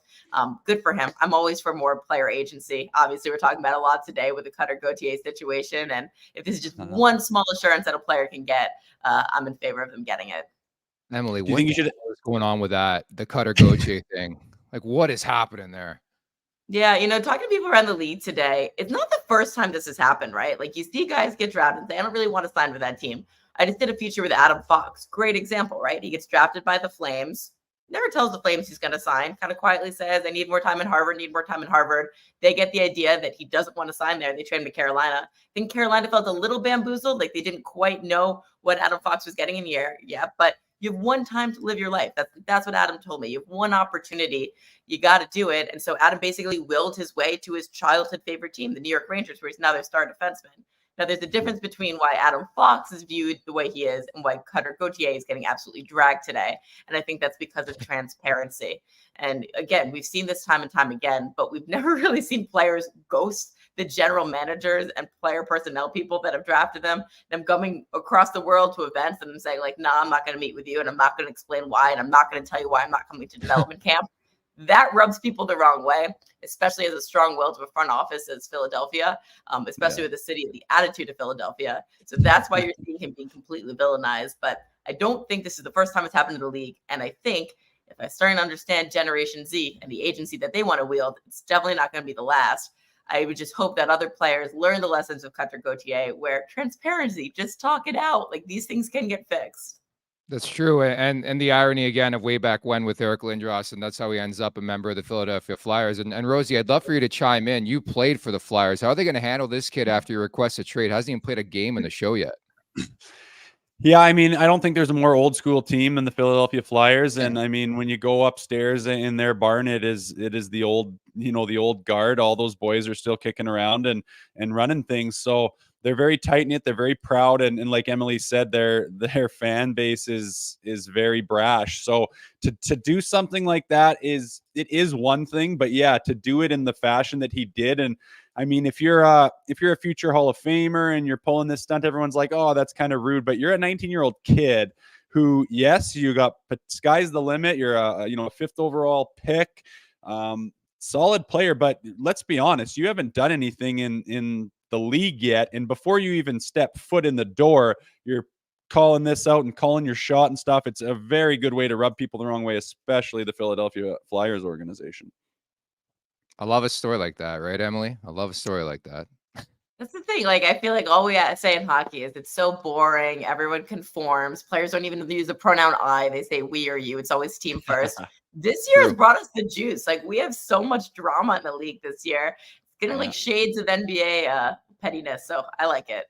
good for him. I'm always for more player agency. Obviously, we're talking about a lot today with the Cutter Gauthier situation. And if this is just one small assurance that a player can get, I'm in favor of them getting it. Emily, do you think what's going on with the Cutter Gauthier thing? What is happening there? Yeah, talking to people around the league today, it's not the first time this has happened, right? You see guys get drafted and say, I don't really want to sign with that team. I just did a feature with Adam Fox. Great example, right? He gets drafted by the Flames, never tells the Flames he's going to sign, kind of quietly says, I need more time in Harvard, They get the idea that he doesn't want to sign there. They trade him to Carolina. I think Carolina felt a little bamboozled, they didn't quite know what Adam Fox was getting in the air. Yeah, but you have one time to live your life. That's what Adam told me. You have one opportunity. You got to do it. And so Adam basically willed his way to his childhood favorite team, the New York Rangers, where he's now their star defenseman. Now, there's a difference between why Adam Fox is viewed the way he is and why Cutter Gauthier is getting absolutely dragged today. And I think that's because of transparency. And again, we've seen this time and time again, but we've never really seen players ghost the general managers and player personnel people that have drafted them coming across the world to events and saying nah, I'm not going to meet with you and I'm not going to explain why, and I'm not going to tell you why I'm not coming to development camp. That rubs people the wrong way, especially as a strong will to a front office as Philadelphia, especially with the city of the attitude of Philadelphia. So that's why you're seeing him being completely villainized. But I don't think this is the first time it's happened in the league. And I think if I'm starting to understand Generation Z and the agency that they want to wield, it's definitely not going to be the last. I would just hope that other players learn the lessons of Cutter Gauthier, where transparency, just talk it out. Like, these things can get fixed. That's true. And the irony again of way back when with Eric Lindros, and that's how he ends up a member of the Philadelphia Flyers. And Rosie, I'd love for you to chime in. You played for the Flyers. How are they going to handle this kid after you request a trade? Hasn't even played a game in the show yet. Yeah, I mean, I don't think there's a more old school team than the Philadelphia Flyers. And I mean, when you go upstairs in their barn, it is the old, the old guard. All those boys are still kicking around and running things. So they're very tight knit. They're very proud. And like Emily said, their fan base is very brash. So to do something like that is one thing, but yeah, to do it in the fashion that he did. And I mean, if you're a future Hall of Famer and you're pulling this stunt, everyone's like, oh, that's kind of rude. But you're a 19-year-old kid who, yes, you got, but sky's the limit. You're a fifth overall pick, solid player. But let's be honest, you haven't done anything in the league yet. And before you even step foot in the door, you're calling this out and calling your shot and stuff. It's a very good way to rub people the wrong way, especially the Philadelphia Flyers organization. I love a story like that, right, Emily? I love a story like that. That's the thing. Like, I feel like all we say in hockey is it's so boring. Everyone conforms. Players don't even use the pronoun I. They say we or you. It's always team first. This year has brought us the juice. Like, we have so much drama in the league this year. It's getting like shades of NBA pettiness. So I like it.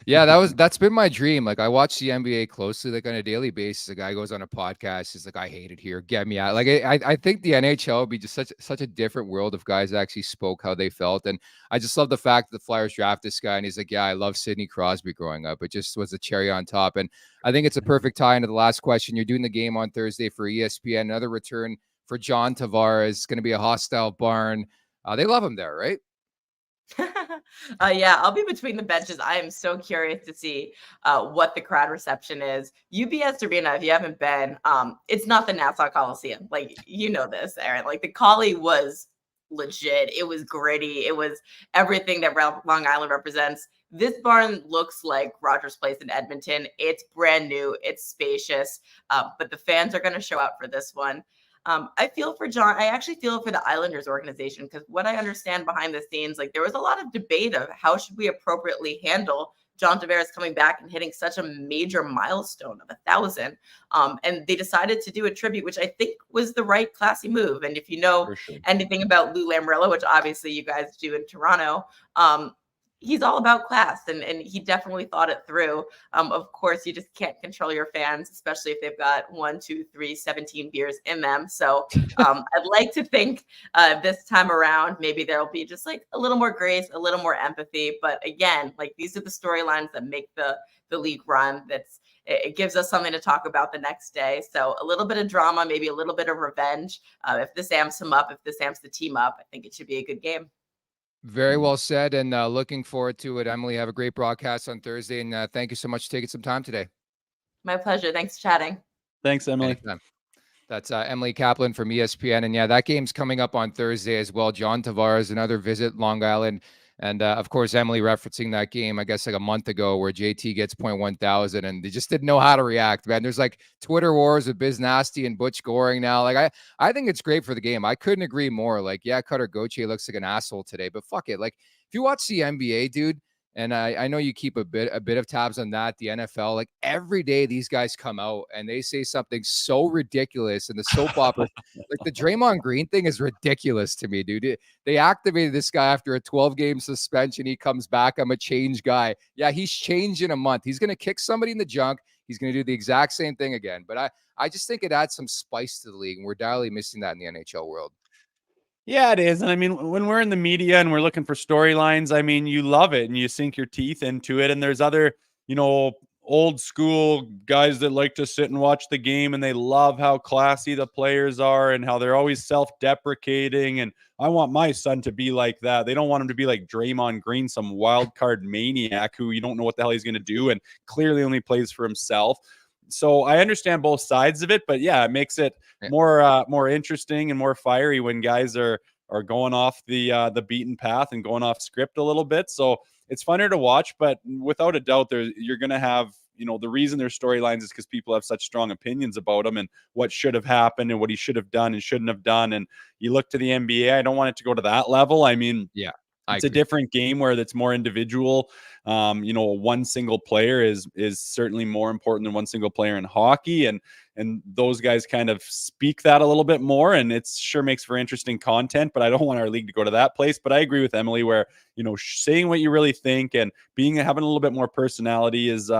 Yeah, that's been my dream. Like, I watch the NBA closely, like on a daily basis. A guy goes on a podcast, he's like, I hate it here. Get me out. Like, I think the NHL would be just such a different world if guys actually spoke how they felt. And I just love the fact that the Flyers draft this guy, and he's like, yeah, I love Sidney Crosby growing up. It just was a cherry on top. And I think it's a perfect tie into the last question. You're doing the game on Thursday for ESPN. Another return for John Tavares. It's going to be a hostile barn. They love him there, right? Yeah, I'll be between the benches. I am so curious to see what the crowd reception is. UBS Arena, if you haven't been, it's not the Nassau Coliseum. Like, you know this, Aaron. Like, the Collie was legit. It was gritty. It was everything that Long Island represents. This barn looks like Rogers Place in Edmonton. It's brand new. It's spacious. But the fans are going to show out for this one. I feel for John. I actually feel for the Islanders organization, because what I understand behind the scenes, like, there was a lot of debate of how should we appropriately handle John Tavares coming back and hitting such a major milestone of 1,000. And they decided to do a tribute, which I think was the right classy move. And if you know anything about Lou Lamoriello, which obviously you guys do in Toronto, he's all about class, and he definitely thought it through. Of course, you just can't control your fans, especially if they've got 1, 2, 3, 17 beers in them. So I'd like to think this time around, maybe there'll be just like a little more grace, a little more empathy. But again, like, these are the storylines that make the league run. It gives us something to talk about the next day. So a little bit of drama, maybe a little bit of revenge. If this amps him up, if this amps the team up, I think it should be a good game. Very well said, and looking forward to it. Emily, have a great broadcast on Thursday, and thank you so much for taking some time today. My pleasure. Thanks for chatting. Thanks, Emily. Anytime. That's Emily Kaplan from ESPN. And yeah, that game's coming up on Thursday as well. John Tavares, another visit Long Island. And of course, Emily referencing that game, I guess, like a month ago, where JT gets 0.1000 and they just didn't know how to react, man. There's like Twitter wars with Biz Nasty and Butch Goring now. Like, I think it's great for the game. I couldn't agree more. Like, yeah, Cutter Gauthier looks like an asshole today, but fuck it. Like, if you watch the NBA, dude, and I know you keep a bit of tabs on that, the NFL, like, every day these guys come out and they say something so ridiculous, and the soap opera, like the Draymond Green thing is ridiculous to me, dude. They activated this guy after a 12-game suspension. He comes back. I'm a changed guy. Yeah, he's changed in a month. He's going to kick somebody in the junk. He's going to do the exact same thing again. But I just think it adds some spice to the league, and we're direly missing that in the NHL world. Yeah, it is. And I mean, when we're in the media and we're looking for storylines, I mean, you love it and you sink your teeth into it. And there's other, old school guys that like to sit and watch the game, and they love how classy the players are and how they're always self-deprecating. And I want my son to be like that. They don't want him to be like Draymond Green, some wild card maniac who you don't know what the hell he's going to do and clearly only plays for himself. So I understand both sides of it, but yeah, it makes it more interesting and more fiery when guys are going off the beaten path and going off script a little bit. So it's funner to watch, but without a doubt, you're going to have the reason there's storylines is because people have such strong opinions about him and what should have happened and what he should have done and shouldn't have done. And you look to the NBA, I don't want it to go to that level. I mean, Yeah, it's a different game where it's more individual. One single player is certainly more important than one single player in hockey, and those guys kind of speak that a little bit more, and it sure makes for interesting content. But I don't want our league to go to that place. But I agree with Emily, where saying what you really think and having a little bit more personality is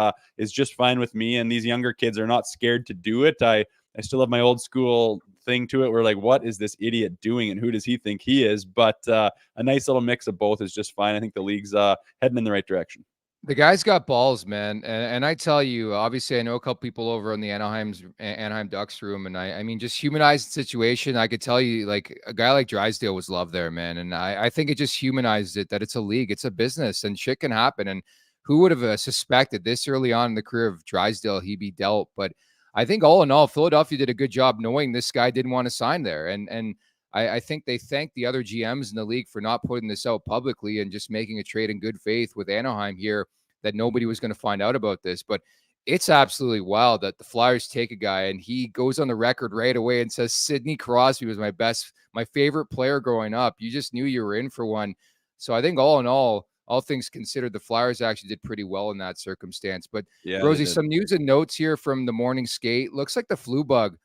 just fine with me. And these younger kids are not scared to do it. I still have my old school thing to it. We're like, what is this idiot doing and who does he think he is? But a nice little mix of both is just fine. I think the league's heading in the right direction. The guy's got balls, man. And I tell you, obviously, I know a couple people over in the Anaheim Ducks room. And I mean, just humanized the situation. I could tell you, like, a guy like Drysdale was loved there, man. And I think it just humanized it, that it's a league, it's a business, and shit can happen. And who would have suspected this early on in the career of Drysdale he'd be dealt? But I think all in all, Philadelphia did a good job knowing this guy didn't want to sign there. And I think they thanked the other GMs in the league for not putting this out publicly and just making a trade in good faith with Anaheim here, that nobody was going to find out about this. But it's absolutely wild that the Flyers take a guy and he goes on the record right away and says Sidney Crosby was my favorite player growing up. You just knew you were in for one. So I think all in all things considered, the Flyers actually did pretty well in that circumstance. But yeah, Rosie, some news and notes here from the morning skate. Looks like the flu bug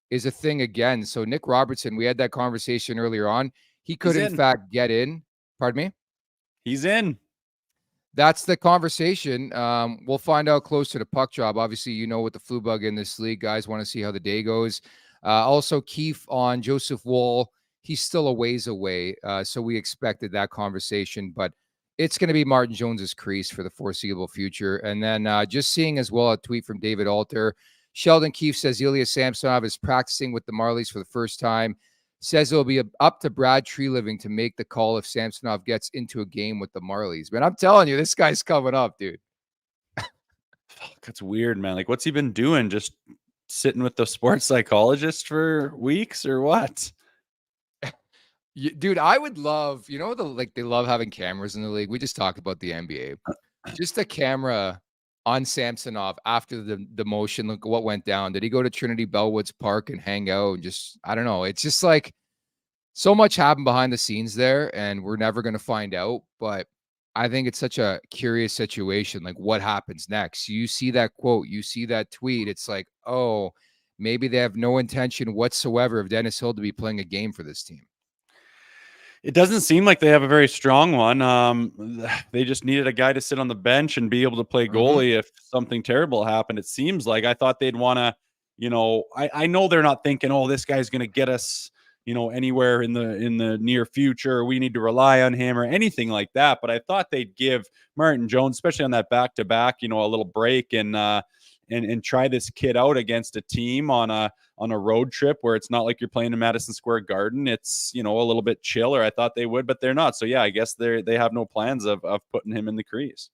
is a thing again. So Nick Robertson, we had that conversation earlier on. He could in fact get in. Pardon me? He's in. That's the conversation. We'll find out closer to puck drop. Obviously, with the flu bug in this league, guys want to see how the day goes. Also, Keefe on Joseph Woll. He's still a ways away. So we expected that conversation, but it's going to be Martin Jones's crease for the foreseeable future. And then just seeing as well a tweet from David Alter. Sheldon Keefe says Ilya Samsonov is practicing with the Marlies for the first time. Says it'll be up to Brad Treliving to make the call if Samsonov gets into a game with the Marlies. Man, I'm telling you, this guy's coming up, dude. That's weird, man. Like, what's he been doing? Just sitting with the sports psychologist for weeks or what? Dude, I would love, they love having cameras in the league. We just talked about the NBA. Just a camera on Samsonov after the motion. Look what went down. Did he go to Trinity Bellwoods Park and hang out? And just, I don't know. It's just like so much happened behind the scenes there, and we're never going to find out. But I think it's such a curious situation. Like, what happens next? You see that quote, you see that tweet. It's like, oh, maybe they have no intention whatsoever of Dennis Hill to be playing a game for this team. It doesn't seem like they have a very strong one. They just needed a guy to sit on the bench and be able to play goalie if something terrible happened. It seems like I thought they'd want to, I know they're not thinking, oh, this guy's going to get us, anywhere in the near future. We need to rely on him or anything like that. But I thought they'd give Martin Jones, especially on that back-to-back, a little break and try this kid out against a team on a road trip where it's not like you're playing in Madison Square Garden. It's, a little bit chiller. I thought they would, but they're not. So yeah, I guess they have no plans of putting him in the crease.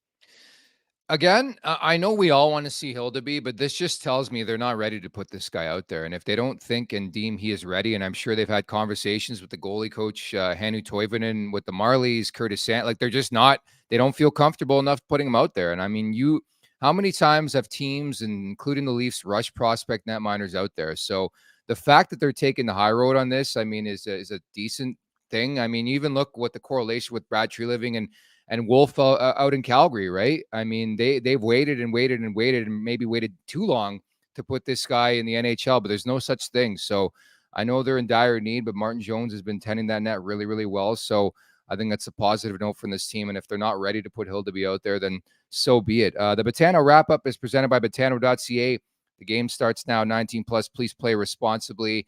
Again, I know we all want to see Hildeby, but this just tells me they're not ready to put this guy out there. And if they don't think and deem he is ready, and I'm sure they've had conversations with the goalie coach, Hannu Toivonen, with the Marlies, Curtis Sant, like they're just not, they don't feel comfortable enough putting him out there. And I mean, how many times have teams, including the Leafs, rush prospect netminders out there? So the fact that they're taking the high road on this, I mean, is a decent thing. I mean, even look what the correlation with Brad Treliving and Wolf out in Calgary, right? I mean, they've waited and waited and waited and maybe waited too long to put this guy in the NHL, but there's no such thing. So I know they're in dire need, but Martin Jones has been tending that net really, really well. So I think that's a positive note from this team. And if they're not ready to put Hildeby out there, then so be it. The Betano wrap-up is presented by Betano.ca. The game starts now, 19+. Please play responsibly.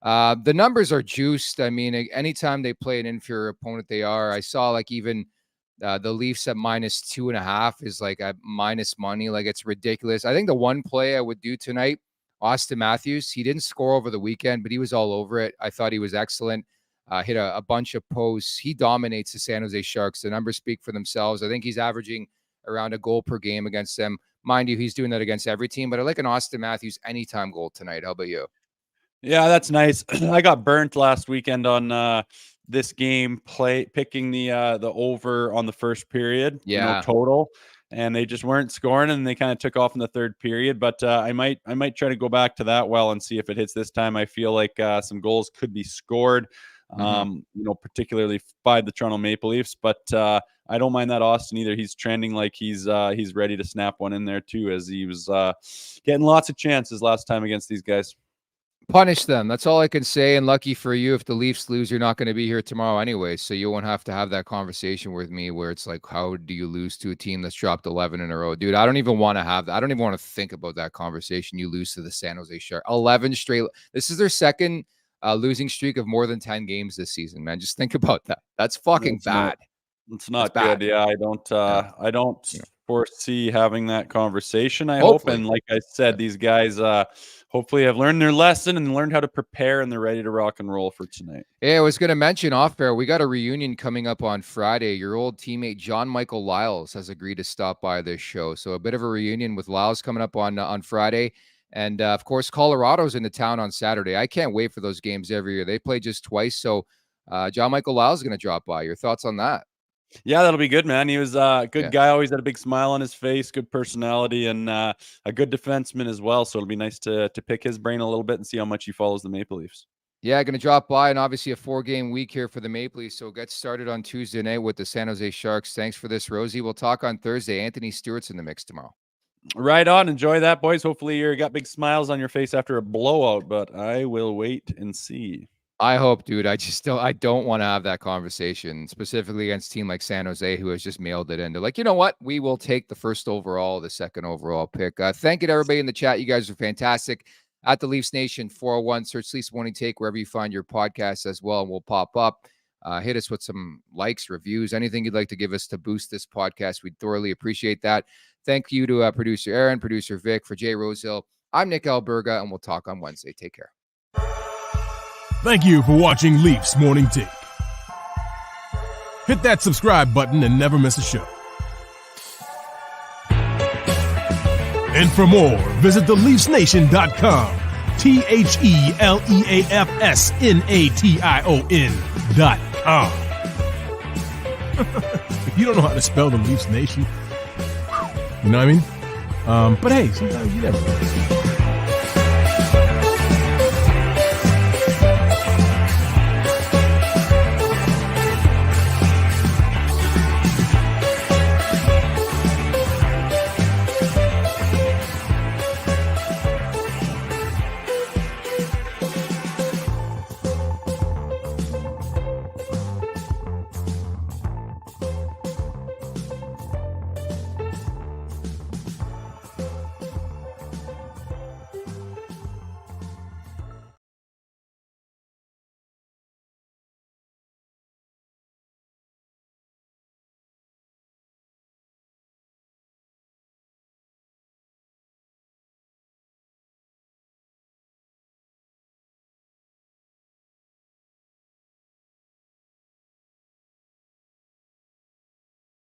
The numbers are juiced. I mean, anytime they play an inferior opponent, they are. I saw like even the Leafs at -2.5 is like a minus money. Like, it's ridiculous. I think the one play I would do tonight, Austin Matthews, he didn't score over the weekend, but he was all over it. I thought he was excellent. Hit a bunch of posts. He dominates the San Jose Sharks. The numbers speak for themselves. I think he's averaging around a goal per game against them. Mind you, he's doing that against every team, but I like an Austin Matthews anytime goal tonight. How about you? Yeah, that's nice. I got burnt last weekend on this game picking the over on the first period, total. and they just weren't scoring, and they kind of took off in the third period. But I might try to go back to that well and see if it hits this time. I feel like some goals could be scored, particularly by the Toronto Maple Leafs. But I don't mind that Austin either. He's trending like he's ready to snap one in there too, as he was getting lots of chances last time against these guys. Punish them. That's all I can say. And lucky for you, if the Leafs lose, you're not going to be here tomorrow anyway. So you won't have to have that conversation with me where it's like, how do you lose to a team that's dropped 11 in a row? Dude, I don't even want to have that. I don't even want to think about that conversation. You lose to the San Jose Sharks. 11 straight. This is their second losing streak of more than 10 games this season, man. Just think about that. That's fucking bad. It's not good. Yeah, I don't foresee having that conversation. I hope, and like I said, these guys hopefully have learned their lesson and learned how to prepare, and they're ready to rock and roll for tonight. Yeah, I was going to mention off air, we got a reunion coming up on Friday. Your old teammate John Michael Lyles has agreed to stop by this show, so a bit of a reunion with Lyles coming up on Friday. And of course, Colorado's in the town on Saturday. I can't wait for those games every year. They play just twice, so John Michael Lyles is going to drop by. Your thoughts on that? Yeah, that'll be good, man. He was a good guy, always had a big smile on his face, good personality, and a good defenseman as well. So it'll be nice to pick his brain a little bit and see how much he follows the Maple Leafs. Yeah, going to drop by, and obviously a 4-game week here for the Maple Leafs. So get started on Tuesday night with the San Jose Sharks. Thanks for this, Rosie. We'll talk on Thursday. Anthony Stewart's in the mix tomorrow. Right on. Enjoy that, boys. Hopefully you got big smiles on your face after a blowout, but I will wait and see. I hope, dude. I don't want to have that conversation, specifically against a team like San Jose, who has just mailed it in. They're like, you know what? We will take the first overall, the second overall pick. Thank you to everybody in the chat. You guys are fantastic. At the Leafs Nation 401, search Leafs Morning Take wherever you find your podcasts as well, and we'll pop up. Hit us with some likes, reviews, anything you'd like to give us to boost this podcast. We'd thoroughly appreciate that. Thank you to producer Aaron, producer Vic, for Jay Rosehill. I'm Nick Alberga, and we'll talk on Wednesday. Take care. Thank you for watching Leafs Morning Take. Hit that subscribe button and never miss a show. And for more, visit theleafsnation.com. TheLeafsNation.com. If you don't know how to spell the Leafs Nation, you know what I mean? But hey, sometimes you never know.